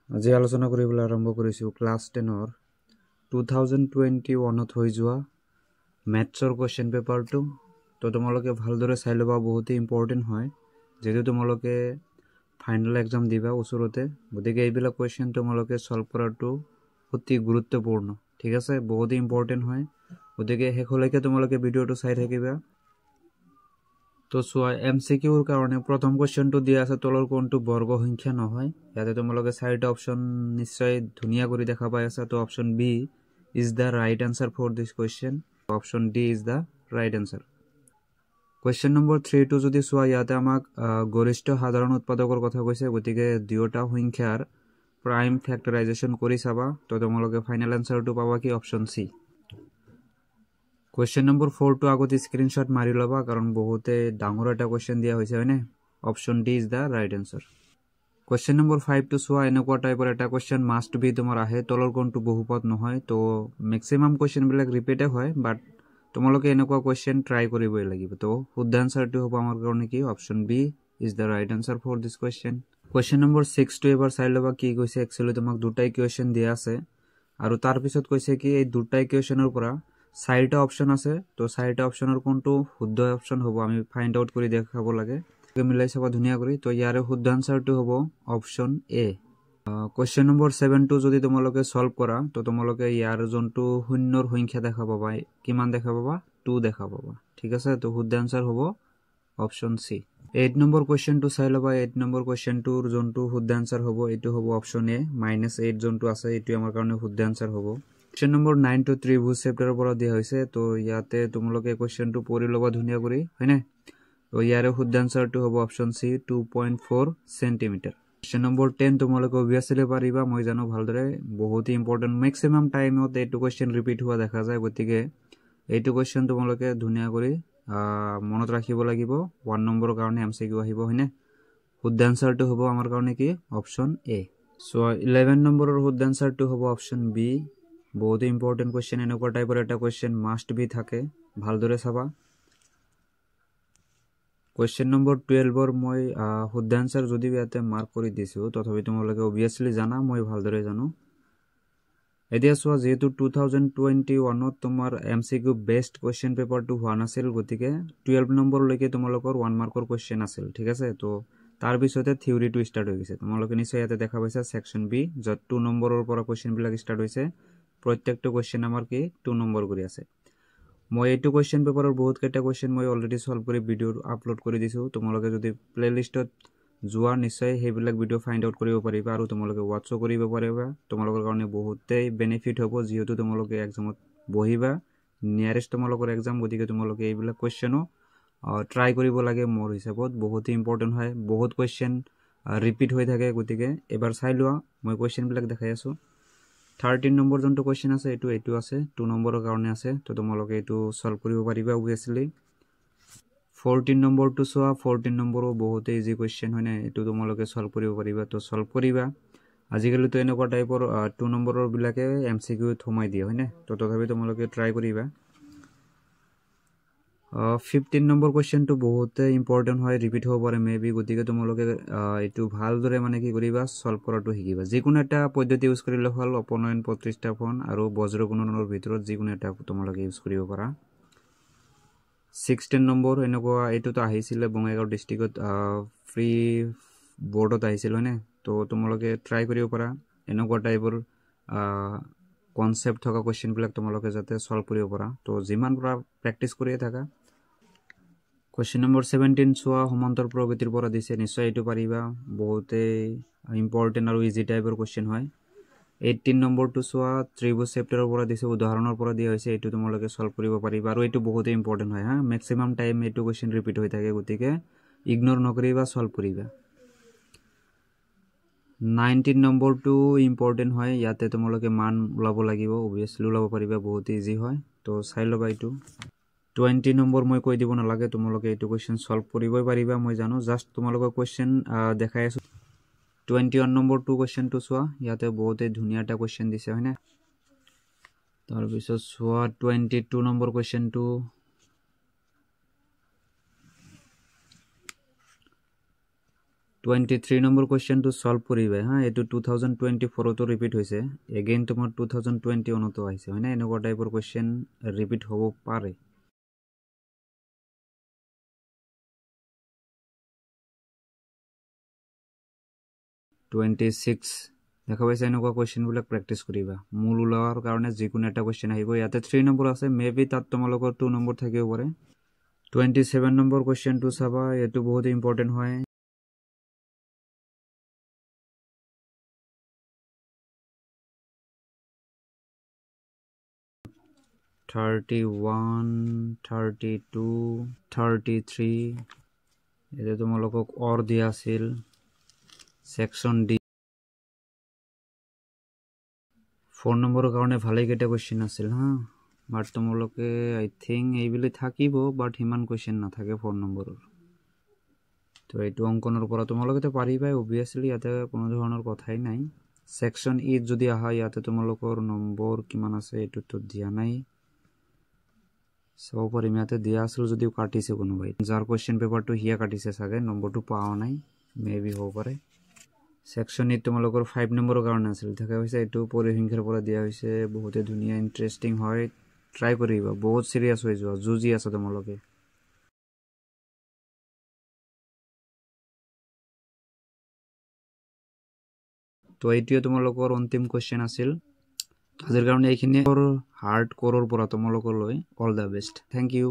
আজি আলোচনা কৰিবলৈ আৰম্ভ কৰিছোঁ ক্লাছ 10ৰ 2021ত হৈ যোৱা মেথছৰ কুৱেশ্যন পেপাৰটো। তো তোমালোকে ভালদৰে চাই ল'বা, বহুতেই ইম্পৰ্টেণ্ট হয় যেহেতু তোমালোকে ফাইনেল এক্সাম দিবা ওচৰতে। গতিকে এইবিলাক কুৱেশ্যন তোমালোকে সলভ কৰাটো অতি গুৰুত্বপূৰ্ণ, ঠিক আছে, বহুতেই ইম্পৰ্টেণ্ট হয়। গতিকে শেষলৈকে তোমালোকে ভিডিঅ'টো চাই থাকিবা। তো চোৱা, MCQৰ কাৰণে প্ৰথম কুৱেশ্যনটো দিয়া আছে তলৰ কোনটো বৰ্গ সংখ্যা নহয়। ইয়াতে তোমালোকে চাৰিটা অপশ্যন নিশ্চয় ধুনীয়া কৰি দেখা পাই আছা। তো option B is the right answer for this question, option D is the right answer. Question number 3টো যদি চোৱা, ইয়াতে আমাক গৰিষ্ঠ সাধাৰণ উৎপাদকৰ কথা কৈছে। গতিকে দুয়োটা সংখ্যাৰ প্ৰাইম ফেক্টৰাইজেশ্যন কৰি চাবা। তো তোমালোকে ফাইনেল আনসাৰটো পাবা কি অপশ্যন চি। কুৱেশ্যন নম্বৰ 4টো আগতে স্ক্ৰীনশ্বট মাৰি ল'বা, কাৰণ বহুতে ডাঙৰ এটা কুৱেশ্যন দিয়া হৈছে, হয়নে? Option D is the right answer. Question number 5টো চোৱা, এনেকুৱা টাইপৰ এটা কুৱেশ্যন মাষ্ট বি তোমাৰ আহে, তলৰ কোনটো বহুপদ নহয়। তো মেক্সিমাম কুৱেশ্যনবিলাক ৰিপিটে হয়, বাট তোমালোকে এনেকুৱা কুৱেশ্যন ট্ৰাই কৰিবই লাগিব। তো শুদ্ধ আনসাৰটো হ'ব আমাৰ কাৰণে কি option B is the right answer for this question. Question number 6টো এবাৰ চাই ল'বা কি কৈছে। একচুৱেলি তোমাক দুটাই কুৱেশ্যন দিয়া আছে, আৰু তাৰপিছত কৈছে কি এই দুটাই কুৱেশ্যনৰ পৰা চাৰিটা অপশ্যন আছে। তো চাৰিটা অপশ্যনৰ কোনটো শুদ্ধ অপশ্যন হ'ব আমি ফাইণ্ড আউট কৰি দেখাব লাগে, মিলাই চাবা ধুনীয়া কৰি। তো ইয়াৰে শুদ্ধ আনসাৰটো হ'ব অপশ্যন এ। কুৱেশ্যন নম্বৰ 7টো যদি তোমালোকে সলভ কৰা, তো তোমালোকে ইয়াৰ যোনটো শূন্যৰ সংখ্যা দেখা পাবা, কিমান দেখা পাবা? 2 দেখা পাবা, ঠিক আছে। তো শুদ্ধ আনসাৰ হ'ব অপশ্যন চি। 8 নম্বৰ কুৱেশ্যনটো চাই ল'বা। 8 নম্বৰ কুৱেশ্যনটোৰ যোনটো শুদ্ধ আনসাৰ হ'ব এইটো হ'ব অপশ্যন এ, -8 যোনটো আছে এইটো আমাৰ কাৰণে শুদ্ধ আনসাৰ হ'ব। কুৱেশ্যন নম্বৰ 9টো ত্ৰিভুজ চেপ্টাৰৰ পৰা দিয়া হৈছে। তো ইয়াতে তোমালোকে কুৱেশ্যনটো পঢ়ি ল'বা ধুনীয়া কৰি, হয়নে? তো ইয়াৰে শুদ্ধ আনসাৰটো হ'ব option C, 2.4 centimetre. Question number 10 তোমালোকে অবভিয়াছলি পাৰিবা, মই জানো ভালদৰে, বহুত ইম্পৰ্টেণ্ট। মেক্সিমাম টাইমত এইটো কুৱেশ্যন ৰিপিট হোৱা দেখা যায়। গতিকে এইটো কুৱেশ্যন তোমালোকে ধুনীয়া কৰি মনত ৰাখিব লাগিব। 1 নম্বৰৰ কাৰণে MCQ আহিব, হয়নে? শুদ্ধ আনসাৰটো হ'ব আমাৰ কাৰণে কি অপশ্যন এ। চ' 11 নম্বৰৰ শুদ্ধ আনসাৰটো হ'ব অপশ্যন বি। বহুত ইম্পৰ্টেণ্ট কুৱেশ্যন, এনেকুৱা টাইপৰ এটা কুৱেশ্যন মাষ্ট বি থাকে, ভালদৰে চাবা। কুৱেশ্যন নম্বৰ 12ৰ মই শুদ্ধ আনসাৰ যদিও ইয়াতে মাৰ্ক কৰি দিছোঁ, তথাপি তোমালোকে অবভিয়াছলি জানা, মই ভালদৰে জানো। এতিয়া চোৱা, যিহেতু 2021ত তোমাৰ MCQ বেষ্ট কুৱেশ্যন পেপাৰটো হোৱা নাছিল, গতিকে 12 নম্বৰলৈকে তোমালোকৰ 1 মাৰ্কৰ কুৱেশ্যন আছিল, ঠিক আছে। তো তাৰপিছতে থিয়ৰিটো ষ্টাৰ্ট হৈ গৈছে। তোমালোকে নিশ্চয় ইয়াতে দেখা পাইছা ছেকশ্যন বি, য'ত 2 নম্বৰৰ পৰা কুৱেশ্যনবিলাক ষ্টাৰ্ট হৈছে। প্ৰত্যেকটো কুৱেশ্যন আমাৰ কি 2 নম্বৰ কৰি আছে। মই এইটো কুৱেশ্যন পেপাৰৰ বহুতকেইটা কুৱেশ্যন মই অলৰেডি সলভ কৰি ভিডিঅ' আপলোড কৰি দিছোঁ। তোমালোকে যদি প্লেলিষ্টত যোৱা, নিশ্চয় সেইবিলাক ভিডিঅ' ফাইণ্ড আউট কৰিব পাৰিবা, আৰু তোমালোকে ৱাটছো কৰিব পাৰিবা। তোমালোকৰ কাৰণে বহুতেই বেনিফিট হ'ব, যিহেতু তোমালোকে এক্সামত বহিবা, নিয়াৰেষ্ট তোমালোকৰ এক্সাম। গতিকে তোমালোকে এইবিলাক কুৱেশ্যনো ট্ৰাই কৰিব লাগে। মোৰ হিচাপত বহুতেই ইম্পৰ্টেণ্ট হয়, বহুত কুৱেশ্যন ৰিপিট হৈ থাকে। গতিকে এবাৰ চাই লোৱা, মই কুৱেশ্যনবিলাক দেখাই আছোঁ। 13 নম্বৰ যোনটো কুৱেশ্যন আছে এইটো আছে, 2 নম্বৰৰ কাৰণে আছে। তো তোমালোকে এইটো সলভ কৰিব পাৰিবা অবভিয়াছলি। 14 নম্বৰটো চোৱা, 14 নম্বৰো বহুতেই ইজি কুৱেশ্যন, হয়নে? এইটো তোমালোকে সলভ কৰিব পাৰিবা, তো সলভ কৰিবা। আজিকালিতো এনেকুৱা টাইপৰ 2 নম্বৰৰ বিলাকে MCQত সোমাই দিয়ে, হয়নে? তো তথাপি তোমালোকে ট্ৰাই কৰিবা। 15 নম্বৰ কুৱেশ্যনটো বহুতেই ইম্পৰ্টেণ্ট হয়, ৰিপিট হ'ব পাৰে মে বি। গতিকে তোমালোকে এইটো ভালদৰে মানে কি কৰিবা, সলভ কৰাটো শিকিবা। যিকোনো এটা পদ্ধতি ইউজ কৰিলে হ'ল, অপনয়ন, প্ৰতিস্থাপন আৰু বজ্ৰ গুণনৰ ভিতৰত যিকোনো এটা তোমালোকে ইউজ কৰিব পাৰা। 16 নম্বৰ এনেকুৱা, এইটোতো আহিছিলে বঙাইগাঁও ডিষ্ট্ৰিক্টত ফ্ৰী বৰ্ডত আহিছিল, হয়নে? তো তোমালোকে ট্ৰাই কৰিব পাৰা এনেকুৱা টাইপৰ কনচেপ্ট থকা কুৱেশ্যনবিলাক তোমালোকে যাতে সলভ কৰিব পাৰা। তো যিমান পৰা প্ৰেক্টিছ কৰিয়ে থাকা। কুৱেশ্যন নম্বৰ 17 চোৱা, সমান্তৰ প্ৰগতিৰ পৰা দিছে, নিশ্চয় এইটো পাৰিবা, বহুতেই ইম্পৰ্টেণ্ট আৰু ইজি টাইপৰ কুৱেশ্যন হয়। 18 নম্বৰটো চোৱা, ত্ৰিভুজ চেপ্টাৰৰ পৰা দিছে, উদাহৰণৰ পৰা দিয়া হৈছে, এইটো তোমালোকে সলভ কৰিব পাৰিবা, আৰু এইটো বহুতেই ইম্পৰ্টেণ্ট হয়। মেক্সিমাম টাইম এইটো কুৱেশ্যন ৰিপিট হৈ থাকে, গতিকে ইগন'ৰ নকৰিবা, সলভ কৰিবা। 19 নম্বৰটো ইম্পৰ্টেণ্ট হয়, ইয়াতে তোমালোকে মান ওলাব লাগিব, অবভিয়াছলি ওলাব পাৰিবা, বহুত ইজি হয়। তো চাই ল'বা এইটো। 20 নম্বৰ মই কৈ দিব নালাগে, তোমালোকে এইটো কুৱেশ্যন সলভ কৰিবই পাৰিবা, মই জানো। জাষ্ট তোমালোকৰ কুৱেশ্যন দেখাই আছোঁ। 21 নম্বৰটো কুৱেশ্যনটো চোৱা, ইয়াতে বহুতেই ধুনীয়া এটা কুৱেশ্যন দিছে, হয়নে? তাৰপিছত চোৱা 22 নম্বৰ কুৱেশ্যনটো, 23 নম্বৰ কুৱেশ্যনটো সলভ কৰিবা হা এটো 2024 তো ৰিপিট হৈছে এগেইন তোমাৰ 2021 তো আহিছে হয়নে এনেকুৱা টাইপৰ কুৱেশ্যন ৰিপিট হ'ব পাৰে 26 দেখা পাইছে এনেকুৱা কুৱেশ্যন বিলাক প্ৰেক্টিস কৰিবা মূল ওলোৱাৰ কাৰণে যিকোনো এটা কুৱেশ্যন আহিব ইয়াতে 3 নম্বৰ আছে মেবি তাত তোমালোকৰ 2 নম্বৰ থাকিব পাৰে 27 নম্বৰ কুৱেশ্যনটো চাবা এটো বহুত ইম্পৰ্টেন্ট হয় 31 32 33 এটো তোমালোকক অৰ দিয়া আছিল সেকশন ডি 4 নম্বৰৰ কাৰণে ভালে কেটা কোৱেশ্চন আছিল হা বাট তোমালোকে আই থিংক এইবিলি থাকিব বাট হিমান কোৱেশ্চন নাথাকে 4 নম্বৰৰ তো এইটো অঙ্কনৰ পৰা তোমালোকে তো পাৰিবাই অবিয়াসলি ইয়াতে কোনো ধৰণৰ কথাই নাই সেকশন ই যদি আহা ইয়াতে তোমালোকৰ নম্বৰ কিমান আছে এটো তো দিয়া নাই সব পৰিমাতে দিয়া আছিল যদিও কাটিছে কোনোবাই যাৰ কোৱেশ্চন পেপাৰটো হিয়া কাটিছে সাগে নম্বৰটো পাও নাই মেবি হ'ব পাৰে সেকশন ই তোমালোকৰ 5 নম্বৰৰ কাৰণে আছিল দেখা হৈছে এটো পৰিসংখ্যাৰ পৰা দিয়া হৈছে বহুতে ধুনিয়া ইন্টাৰেষ্টিং হয় ট্ৰাই কৰিবা বহুত সিৰিয়াস হৈ যোৱা জুজি আছে তোমালোকে তো এইটোৱে তোমালোকৰ অন্তিম কোৱেশ্চন আছিল আজিৰ কাৰণে এইখিনি হাৰ্ড কোৰৰ পৰা তোমালোকলৈ all the best thank U